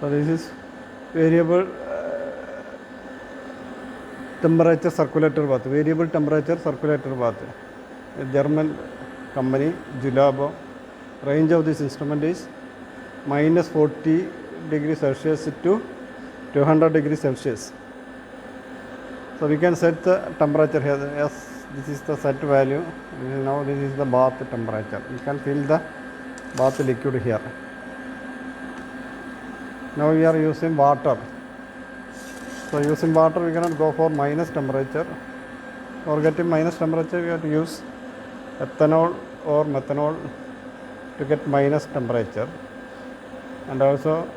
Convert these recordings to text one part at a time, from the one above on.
So this is variable temperature circulator bath, variable temperature circulator bath. A German company, Julabo. Range of this instrument is minus 40 degrees Celsius to 200 degrees Celsius. So we can set the temperature here. Yes, this is the set value. Now this is the bath temperature. You can fill the bath liquid here. Now we are using water. So using water we cannot go for minus temperature. For getting minus temperature we have to use ethanol or methanol to get minus temperature. And also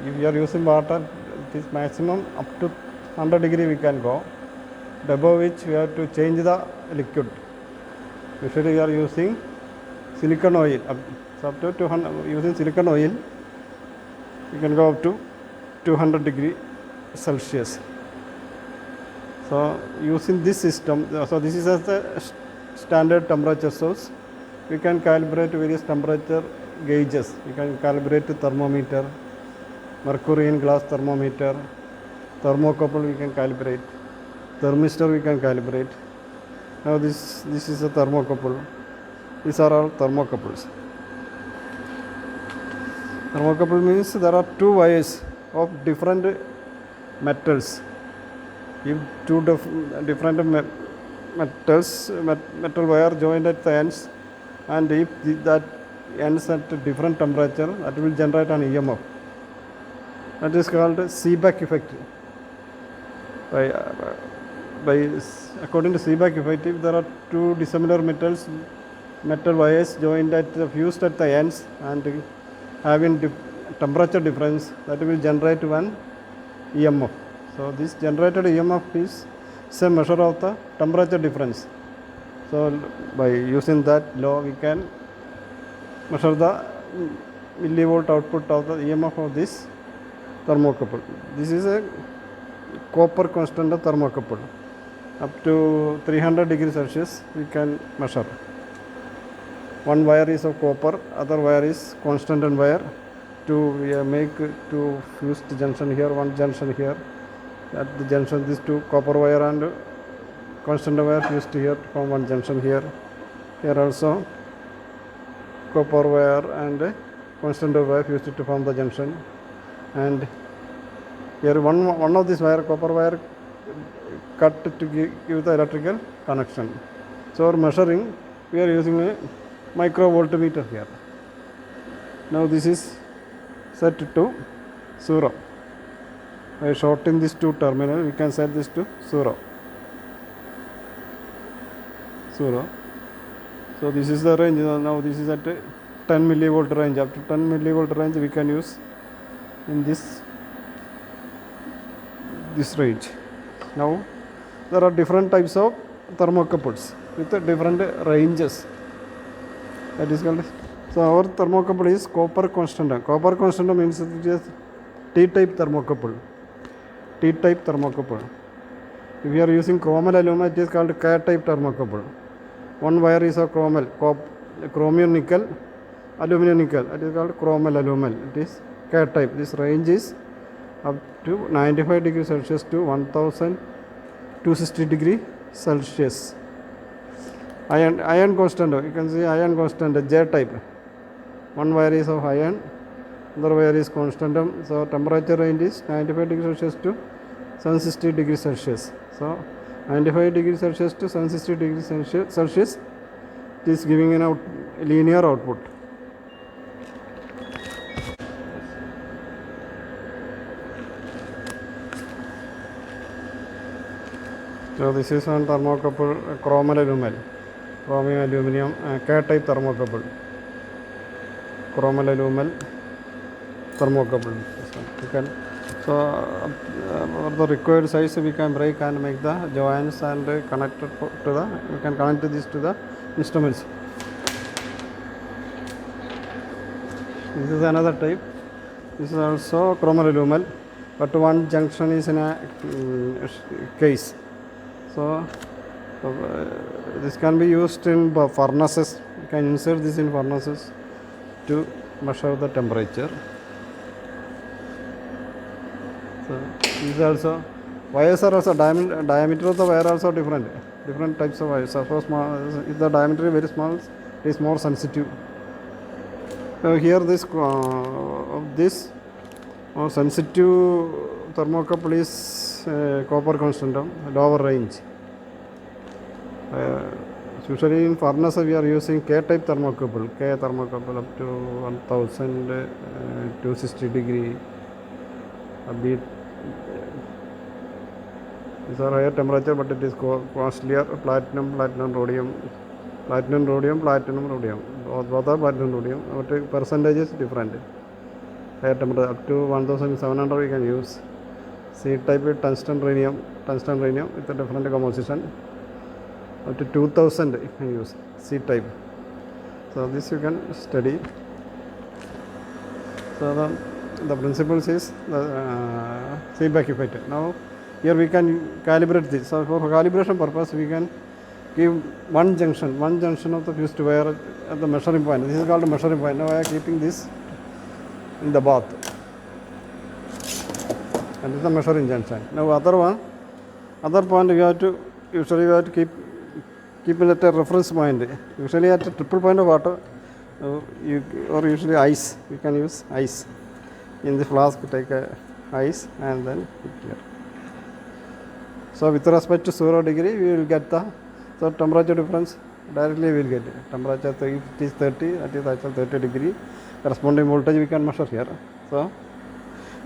if we are using water, it is maximum up to 100 degree we can go, above which we have to change the liquid. Usually we are using silicon oil. So up to 200, using silicon oil we can go up to 200 degree Celsius. So using this system, so this is as a standard temperature source. We can calibrate various temperature gauges. We can calibrate the thermometer, mercury in glass thermometer, thermocouple we can calibrate, thermistor we can calibrate. Now this is a thermocouple. These are all thermocouples. Thermocouple means there are two wires of different metals. If two different metals, metal wire joined at the ends, and if that ends at a different temperature, that will generate an EMF. That is called Seebeck effect. According to Seebeck effect, if there are two dissimilar metal wires joined fused at the ends and having temperature difference, that will generate one EMF. So this generated EMF is a measure of the temperature difference. So by using that law we can measure the millivolt output of the EMF of this thermocouple. This is a copper constant thermocouple. Up to 300 degrees Celsius we can measure. One wire is of copper, other wire is constant wire. We make two fused junction here, one junction here. At the junction, these two copper wire and constant wire fused here to form one junction here. Here also copper wire and constant wire fused to form the junction. And here one of this wire, copper wire, cut to give the electrical connection. So for measuring, we are using a microvoltmeter here. Now this is set to 0. By shorting these two terminals, we can set this to 0. So this is the range. Now this is at 10 millivolt range. Up to 10 millivolt range we can use in this range. Now there are different types of thermocouples with different ranges. That is called. So our thermocouple is copper constant. Copper constant means it is T-type thermocouple. T-type thermocouple. If we are using chromal aluminum, it is called K-type thermocouple. One wire is of chromium nickel, aluminum nickel. It is called chromal aluminum. It is K-type. This range is up to 95 degrees Celsius to 1260 degrees Celsius. Iron constant. You can see iron constant J-type. One wire is of iron, other wire is constant. So temperature range is 95 degrees Celsius to 760 degrees Celsius. So 95 degrees Celsius to 760 degrees Celsius, it is giving a linear output. So this is one thermocouple, chromium aluminum, K-type thermocouple. Chromal aluminum thermocouple. So for the required size we can break and make the joints and connect to the. We can connect this to the instruments. This is another type. This is also chromal aluminum, but one junction is in a case. So this can be used in furnaces. You can insert this in furnaces to measure the temperature. So these also wires are also diameter of the wire also different types of wires. So small, if the diameter is very small, it is more sensitive. So here this sensitive thermocouple is copper constant, lower range. Usually in furnace we are using K-type thermocouple, K thermocouple up to 1260 degree. A bit these are higher temperature, but it is costlier. Platinum, rhodium. Both are platinum, rhodium. But percentage is different. Higher temperature up to 1700 we can use. C-type tungsten rhenium with a different composition. Up to 2000 you can use C-type. So this you can study. So the principles is the feedback effect. Now here we can calibrate this. So for calibration purpose we can give one junction of the fused wire at the measuring point. This is called the measuring point. Now I am keeping this in the bath, and this is the measuring junction. Now other point we have to keep it at a reference point. Usually at a triple point of water, or usually ice. You can use ice. In the flask take ice and then put here. So with respect to 0 degree we will get the temperature difference directly we will get it. Temperature, if it is 30, that is actual 30 degree. Corresponding voltage we can measure here. So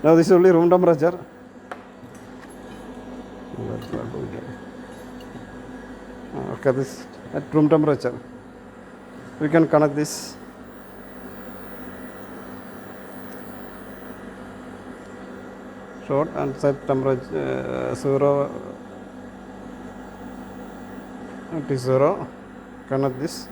now this is only room temperature. Okay, this at room temperature we can connect this. Short and set temperature 0. It is 0. Connect this.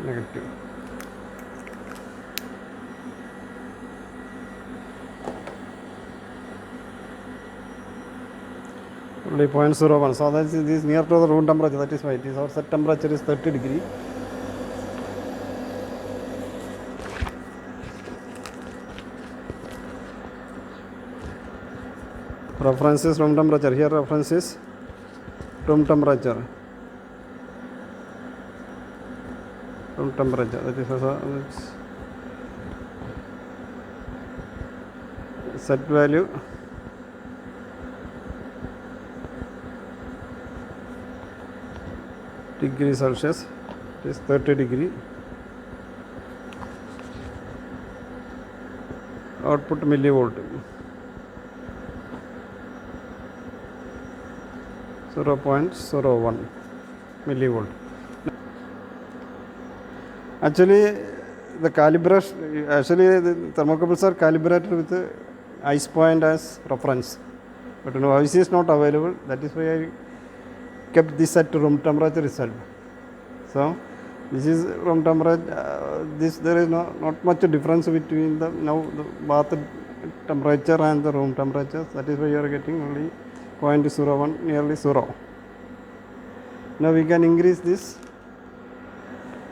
Negative. Only 0.01. So that is near to the room temperature. That is why it is our set temperature is 30 degree. Reference is room temperature. Here reference is room temperature. Room temperature. That is also set value. Degree Celsius, it is 30 degree. Output millivolt, 0.01 millivolt. Actually the thermocouples are calibrated with ice point as reference, but ice is not available. That is why I kept this at room temperature itself. So this is room temperature. There is not much difference between the bath temperature and the room temperature. That is why you are getting only 0.01, nearly 0. Now we can increase this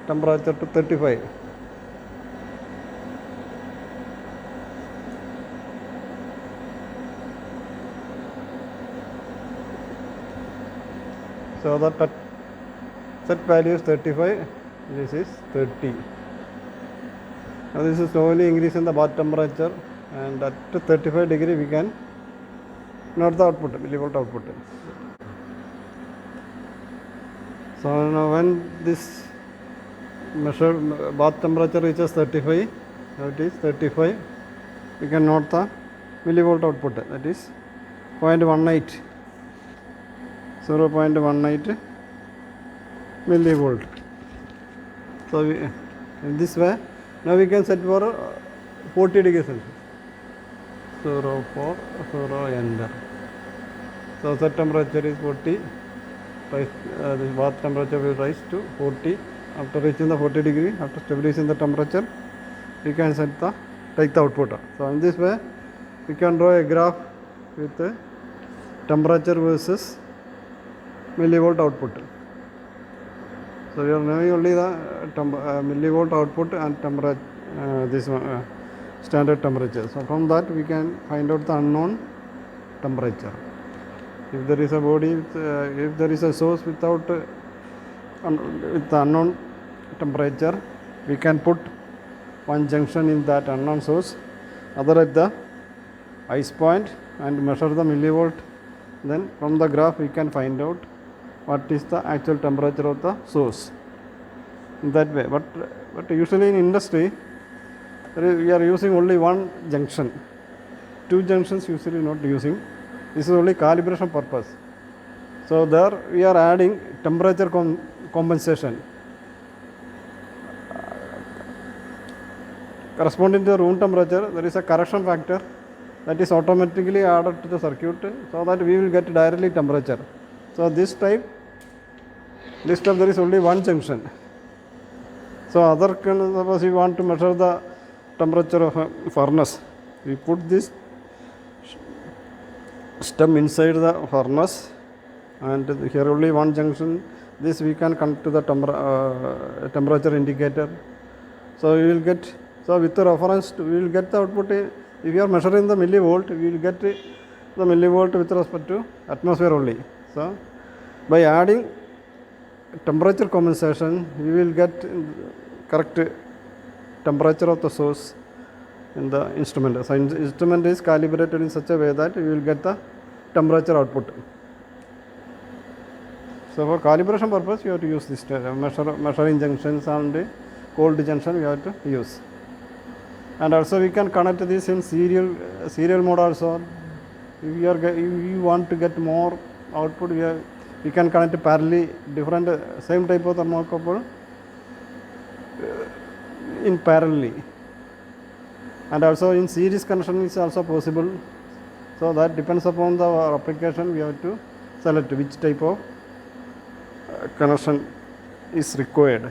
temperature to 35. So the set value is 35, this is 30. Now this is slowly increasing the bath temperature, and at 35 degree we can note the output, millivolt output. So now when this bath temperature reaches 35, now it is 35, we can note the millivolt output, that is 0.18. 0.18 millivolt. So in this way, now we can set for 40 degrees Celsius. 040 enter. So set temperature is 40. The bath temperature will rise to 40. After reaching the 40 degree, after stabilizing the temperature, we can take the output. So in this way, we can draw a graph with temperature versus millivolt output. So we are knowing only the millivolt output and temperature, this one, standard temperature. So from that we can find out the unknown temperature. If there is a body, if there is a source without with the unknown temperature, we can put one junction in that unknown source, other at the ice point, and measure the millivolt. Then from the graph we can find out what is the actual temperature of the source in that way. But usually in industry we are using only one junction. Two junctions usually not using. This is only calibration purpose. So there we are adding temperature compensation. Corresponding to the room temperature, there is a correction factor that is automatically added to the circuit, so that we will get directly temperature. So this type there is only one junction. So suppose you want to measure the temperature of a furnace, we put this stem inside the furnace, and here only one junction. This we can connect to the temperature indicator. So we will get, so with the reference we will get the output. If you are measuring the millivolt, we will get the millivolt with respect to atmosphere only. So by adding temperature compensation, we will get correct temperature of the source in the instrument. So instrument is calibrated in such a way that we will get the temperature output. So for calibration purpose, you have to use this measuring junctions and cold junction we have to use. And also we can connect this in serial mode also. If you want to get more output, we can connect parallelly different same type of thermocouple in parallelly. And also in series connection is also possible. So that depends upon the application. We have to select which type of connection is required.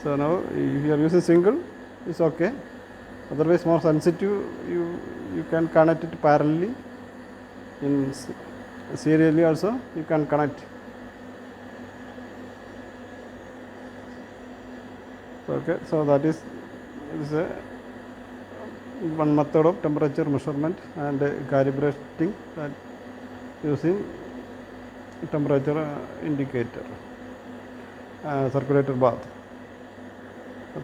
So now if you are using single, it's okay. Otherwise more sensitive, you can connect it parallelly. In serially also you can connect. Okay, so that is one method of temperature measurement and calibrating that using temperature indicator, circulator bath.